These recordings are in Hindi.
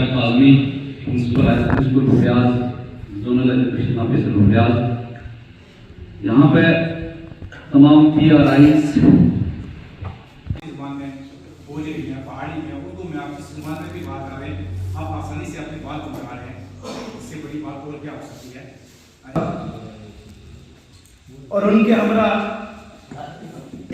शेख आलमी प्रिंसिपल रुफियाज जोनल एजुकेशन ऑफिसर रुफियाज, यहाँ पे तमाम PRIs जुबान में बोली गई है, पहाड़ी में उर्दू में आप जिस जुबान में भी बात कर रहे हैं आप आसानी से अपनी बात को बढ़ा रहे हैं, इससे बड़ी बात और क्या हो सकती है। और उनके हमरा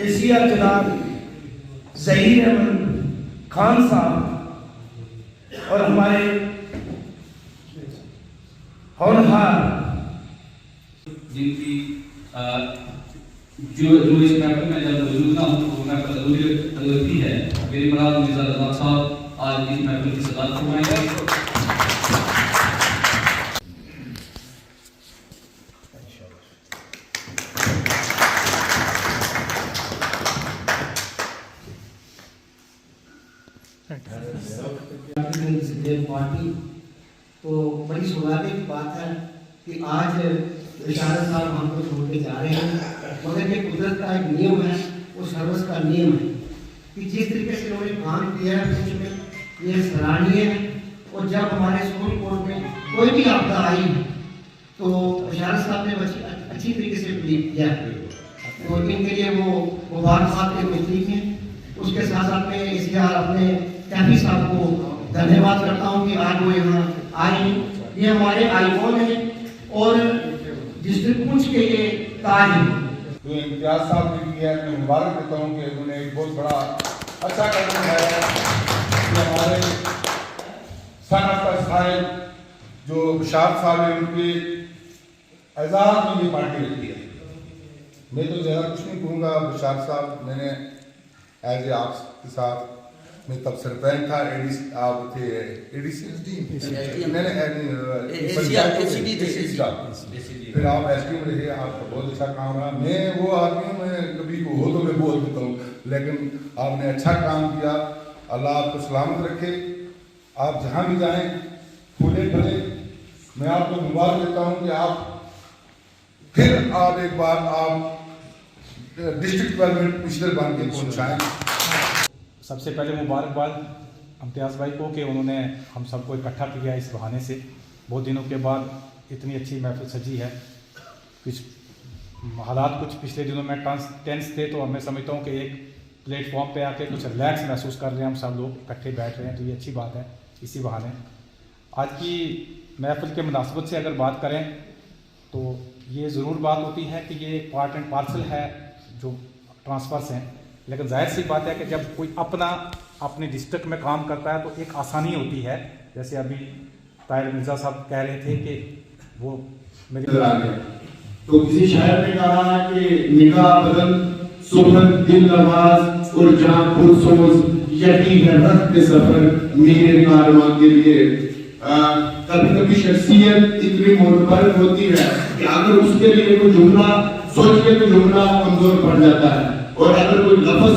एशिया जनाब ज़हीर अहमद खान साहब और हमारे होनहार जिनकी जो इस महफिल में जब मौजूद ना हो तो महफिल अधूरी है। मेरी मुराद मिर्जा रज़ाक साहब आज इस महफिल की सदारत फरमाएंगे। पार्टी तो बड़ी सौभाग्य की बात है कि आज इशारा साहब हमको छोड़ के जा रहे हैं, मगर ये कुदरत का एक नियम है, वो सर्वस का नियम है कि जिस तरीके से उन्होंने काम किया है उसमें ये सराहनीय है। और जब हमारे सुप्रीम कोर्ट में कोई भी आपदा आई तो इशारा साहब ने अच्छी तरीके से प्लीड किया है, तो इनके लिए वो मुबारकबाद के मिलती हैं। उसके साथ साथ में इसलिए अपने कैफी साहब को धन्यवाद करता हूँ कि आज वो यहाँ आए। ये हमारे आईकॉन हैं और डिस्ट्रिक्ट पुंछ के ये ताज हैं। जो इम्तियाज साहब ने किया है, मैं मुबारक देता हूँ कि उन्होंने एक बहुत बड़ा अच्छा कदम उठाया कि हमारे सनत साहिब जो बशार साहब है उनके एजाज में ये पार्टी रखी है। मैं तो ज़्यादा कुछ नहीं कहूँगा। बशार साहब मैंने एज ए आपके साथ मैं तब सरपंच था, ADC आप थे ADC मैंने फिर आप SDM रहे, आपका बहुत अच्छा काम रहा। मैं वो आदमी मैं कभी को हो तो मैं बोल देता हूँ, लेकिन आपने अच्छा काम किया। अल्लाह आपको सलामत रखे, आप जहाँ भी जाएं फूले फले। मैं आपको मुबारक देता हूँ कि आप फिर आप एक बार आप डिस्ट्रिक्ट डेवलपमेंट कमिश्नर बन के पहुँचाएँ। सबसे पहले मुबारकबाद इम्तियाज़ भाई को कि उन्होंने हम सबको इकट्ठा किया इस बहाने से। बहुत दिनों के बाद इतनी अच्छी महफिल सजी है। कुछ हालात कुछ पिछले दिनों में टेंस थे, तो मैं समझता हूँ कि एक प्लेटफॉर्म पे आके कुछ रिलैक्स महसूस कर रहे हैं, हम सब लोग इकट्ठे बैठ रहे हैं, तो ये अच्छी बात है। इसी बहाने आज की महफिल के मुनासबत से अगर बात करें तो ये ज़रूर बात होती है कि ये एक पार्ट एंड पार्सल है जो ट्रांसफ़र्स हैं, लेकिन जाहिर सी बात है कि जब कोई अपने डिस्ट्रिक्ट में काम करता है तो एक आसानी होती है। जैसे अभी ताहिर मिर्ज़ा साहब कह रहे थे कि वो मेरे तो किसी शायर ने कहा है कि निगाह बदन सुबह दिल नवाज और जान पुरसोज यही है रक्त सफर मेरे कारवां के लिए। कभी कभी शख्सियत इतनी मोहब्बत होती है कि अगर उसके लिए कोई जुमला सोचिए तो जुमला कमजोर पड़ जाता है, और अगर कोई लफ्ज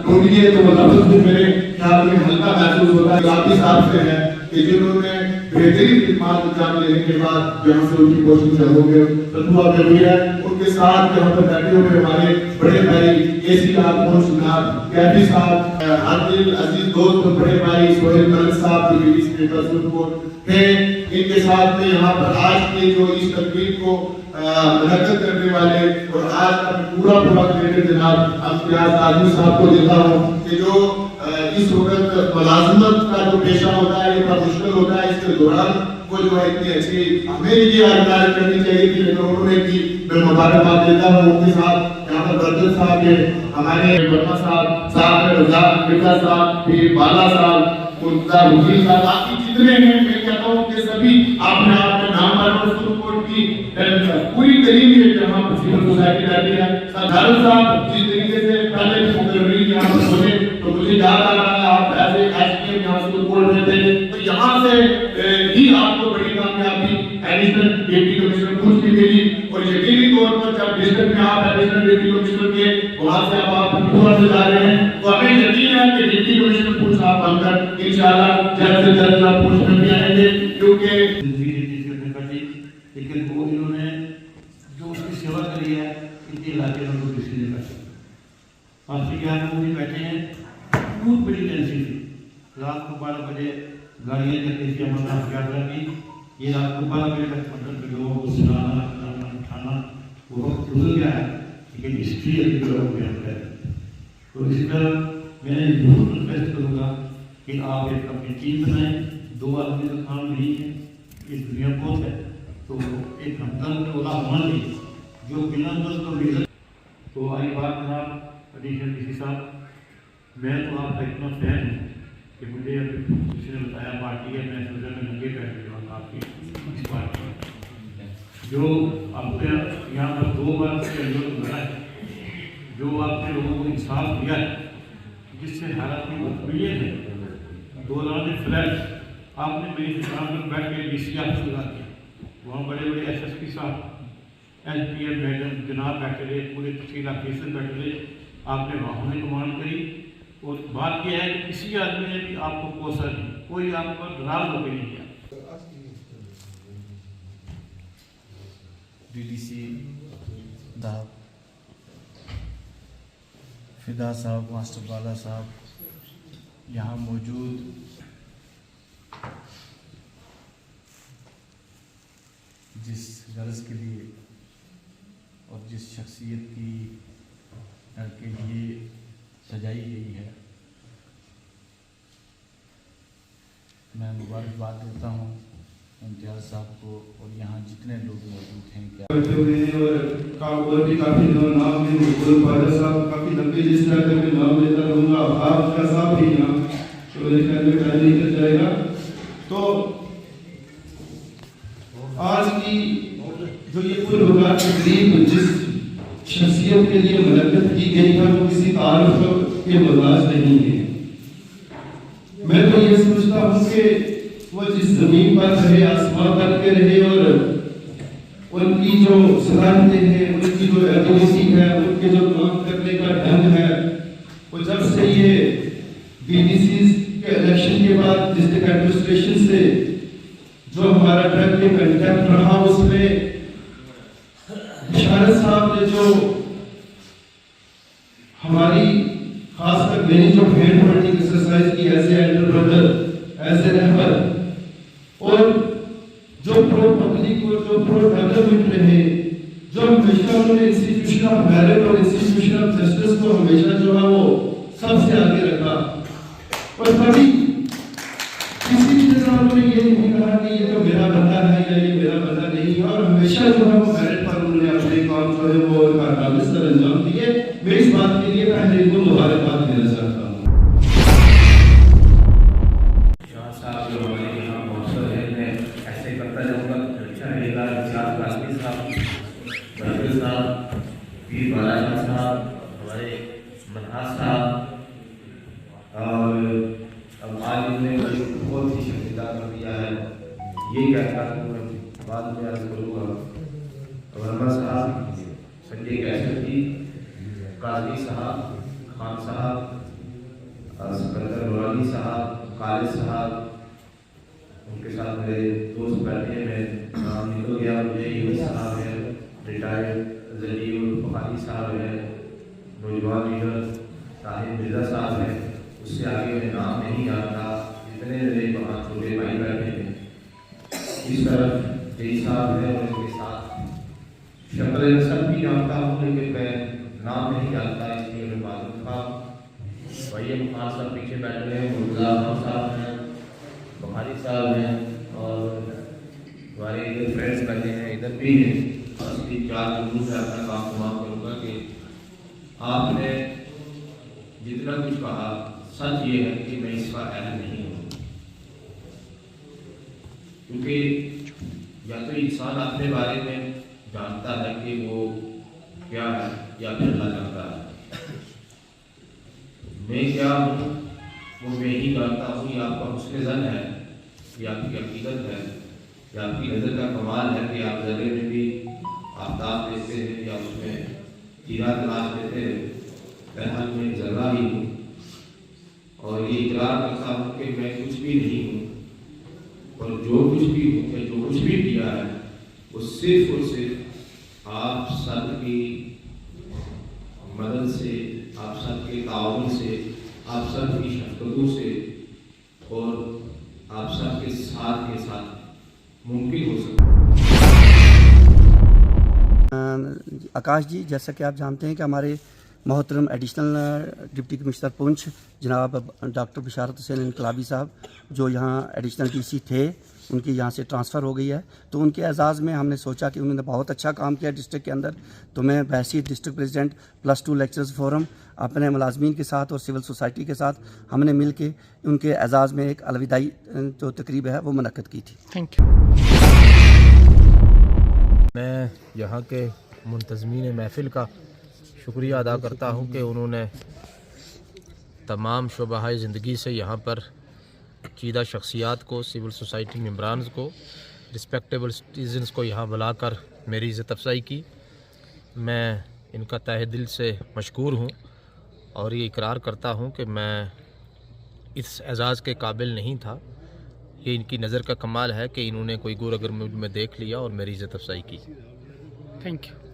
ढूंढिए तो वो लफ्ज भी मेरे ख्याल में हल्का महसूस होता है। काफी साफ से है कि जिन्होंने बेहतरीन खिदमत अंजाम देने के बाद जहाँ से उनकी कोशिश हो गए तत्वा हुई है, उनके साथ यहाँ पर बैठे हुए हमारे बड़े भाई AC आलमोश जनाब कैफी साहब, आदिल अजीज दोस्त बड़े भाई सोहेल मलिक साहब जो BDC सुल्तानपुर थे, इनके साथ में यहाँ पर आज के जो इस तकरीब को मुनक्किद करने वाले और आज का पूरा क्रेडिट जनाब इम्तियाज आजमी साहब को देता हूँ कि जो इस वक्त मुलाजमत का जो पेशा होता है ये बड़ा मुश्किल होता है। इसके दौरान वो जो है इतनी अच्छी हमें ये आगाज करनी चाहिए कि उन्होंने की मैं मुबारकबाद देता हूँ। उनके साथ यहाँ पर बरदत साहब है, हमारे वर्मा साहब रज़ाक मिर्जा साहब, फिर बाला साहब, मुर्तजा वजीर साहब, बाकी जितने हैं मैं कहता हूँ कि सभी आपने आपके नाम पर की पूरी करीब है जहाँ पर सिविल सोसाइटी रहती है। साधारण साहब जिस तरीके से पहले मुकर्ररी यहाँ पर बोले तो मुझे याद आ रहा है आप ऐसे SDM यहाँ से बोल रहे थे, तो यहाँ से ही आपको बड़ी कामयाबी एडिशनल डिप्टी कमिश्नर पुंछ की मिली, और यकीनी तौर पर जब डिस्ट्रिक्ट में आप एडिशनल डिप्टी कमिश्नर के वहाँ से अब आप पूरा से जा रहे हैं, तो हमें यकीन है कि डिप्टी कमिश्नर पुंछ आप बनकर इंशाल्लाह जल्द से जल्द आप पुंछ में भी आएंगे, क्योंकि लेकिन वो इन्होंने जो उसकी सेवा करी है इनके इलाके में लोग किसी ने कर सकते। पास भी बैठे हैं, बहुत बड़ी टेंशन थी। रात को 12 बजे गाड़ियाँ चलती थी अमरनाथ यात्रा की, ये रात को 12 बजे तक मंडल के लोगों को सुनाना उठाना वो वक्त गुजर गया है, लेकिन हिस्ट्री अभी लोगों के अंदर है। तो इसी तरह मैं जरूर रिक्वेस्ट करूँगा कि आप एक अपनी टीम बनाएं। 2 आदमी का काम नहीं है, ये दुनिया बहुत है, तो एक हमदर्द टोला होना चाहिए जो बिना दर्द तो मिल। तो आई बात जनाब एडिशनल डीसी साहब, मैं तो आपका इतना फैन हूँ कि मुझे किसी ने बताया पार्टी है, मैं सोचा मैं लगे बैठ गया आपकी इस पार्टी जो आपने यहाँ पर 2 बार सहयोग मिला है, जो आपने लोगों को इंसाफ दिया है, जिससे हालात में मिले हैं। 2 फ्लैट आपने मेरी दुकान पर बैठ के DC ऑफिस लगा दिया, वहाँ बड़े बड़े SSP साहब, SPM मैडम जनाब बैठे रहे, पूरे तहसील ऑफिसर बैठे रहे, आपने वहाँ में कमांड करी। और बात यह है कि किसी आदमी ने भी आपको कोसा नहीं, कोई आप पर नाराज होकर नहीं किया। DDC साहब, फिदा साहब, मास्टर बाला साहब, यहाँ मौजूद जिस गर्ज के लिए और जिस शख्सियत की के लिए सजाई गई है, मैं मुबारकबाद देता हूँ इम्तियाज़ साहब को और यहाँ जितने लोग मौजूद हैं। और भी काफ़ी नाम है, ख्वाजा साहब काफ़ी लंबी लिस्ट है, मैं नाम लेता रहूँगा, आपका साहब भी यहाँ तो मेरे ख्याल में टाइम नहीं कर जाएगा। तो आज की जो ये पुरवकार तकरीब जिस शख्सियत के लिए मुनक्किद की गई है वो किसी तारुफ के मोहताज नहीं है। मैं तो ये समझता हूँ कि वो जिस जमीन पर रहे, आसमान पर के रहे और उनकी जो सलाहियतें हैं, उनकी जो एबिलिटी है, उनके जो काम करने का ढंग है, वो जब से ये BDCs के इलेक्शन के बाद डिस्ट्रिक्ट एडमिनिस्ट्रेशन से जो हमारा ट्रक के कंटेक्ट रहा, उसमें इशारत साहब ने जो हमारी खासकर मेरी जो हैंड होल्डिंग एक्सरसाइज की as a elder brother, as a रहबर, और जो प्रो पब्लिक और जो प्रो डेवलपमेंट रहे, जो हमेशा उन्होंने इंस्टीट्यूशन ऑफ मेरिट और इंस्टीट्यूशन ऑफ जस्टिस को हमेशा जो है वो सबसे आगे रखा। और कभी किसी भी जगह उन्होंने ये नहीं कहा कि ये तो मेरा बंदा है या ये मेरा बंदा नहीं है, और हमेशा जो है वो मेरिट पर उन्होंने अपने काम जो है वो कारनामे से अंजाम दिए। मैं इस बात के लिए पहले इनको मुबारकबाद देना चाहता हूँ। शाह साहब जो हमारे यहाँ मौसम है, मैं ऐसे करता जाऊँगा अच्छा रहेगा। इम्तियाज़ कासमी साहब, बरकत साहब, पीर बाला साहब, हमारे मनहास साहब, और अब आज इन्होंने बहुत ही शर्मिंदा कर दिया है, ये कहता हूँ मैं बाद में अर्ज करूँगा। वर्मा साहब, संजय कैसर जी, काजी साहब, खान साहब, सिकंदर नूरानी साहब, खालिद साहब, उनके साथ मेरे दोस्त बैठे हैं, मैं नाम निकल गया मुझे, यूनुस साहब है, रिटायर्ड जलील बुखारी साहब है, नौजवान लीडर ताहिर मिर्जा साहब है, उससे आगे मैं नाम नहीं जानता, इतने मेरे वहाँ छोटे भाई बैठे हैं। इस तरफ जई साहब है और उनके साथ शक्ल नसब भी जानता हूँ, लेकिन मैं नाम नहीं जानता, इसलिए मैं मालूम था। वही खान साहब पीछे बैठे हैं, मुर्तज़ा खान साहब हैं, बुखारी साहब हैं, और हमारे इधर फ्रेंड्स बैठे हैं, इधर भी हैं। असली 4 जरूर मैं अपना काम तमाम करूँगा कि आपने जितना कुछ कहा, सच ये है कि मैं इसका अहल नहीं हूँ, क्योंकि या तो इंसान अपने बारे में जानता है कि वो क्या है या फिर अल्लाह जानता है। मैं क्या हूँ वो मैं ही जानता हूँ। ये आपका हुस्न ज़न है, ये आपकी अकीदत है, ये आपकी नज़र का कमाल है कि आप ज़रे में भी आफ्ताब देखते हैं या उसमें हीरा तलाश देते हैं। बहरहाल मैं ज़र्रा ही हूँ और ये इकरार करता हूँ कि मैं कुछ भी नहीं हूँ, और जो कुछ भी हूँ, जो कुछ भी किया है वो सिर्फ और सिर्फ आप सब की मदद से, आप सब के ताउन से, आप सब की शफ़क़तों से और आप आकाश जी, जैसा कि आप जानते हैं कि हमारे मोहतरम एडिशनल डिप्टी कमिश्नर पुंछ जनाब डॉक्टर बिशारत हुसैन इनकलाबी साहब जो यहाँ एडिशनल डीसी थे, उनकी यहाँ से ट्रांसफ़र हो गई है, तो उनके एजाज़ में हमने सोचा कि उन्होंने बहुत अच्छा काम किया डिस्ट्रिक्ट के अंदर, तो मैं वैसी डिस्ट्रिक्ट प्रेसिडेंट +2 लेक्चरर्स फोरम अपने मुलाजमीन के साथ और सिविल सोसाइटी के साथ हमने मिल के उनके एजाज़ में एक अलविदाई जो तकरीब है वो मुनक्कद की थी। Thank you. मैं यहाँ के मुंतज़मीन महफ़िल का शुक्रिया अदा करता हूँ कि उन्होंने तमाम शोबाहाए ज़िंदगी से यहाँ पर चीदा शख्सियात को, सिविल सोसाइटी मेम्बरान को, रिस्पेक्टेबल सिटीज़न्स को यहाँ बुलाकर मेरी इज़्ज़त अफजाई की। मैं इनका तहे दिल से मशकूर हूँ और ये इकरार करता हूँ कि मैं इस एजाज़ के काबिल नहीं था। ये इनकी नज़र का कमाल है कि इन्होंने कोई गुर अगर में देख लिया और मेरी इज़्ज़त अफजाई की। Thank you.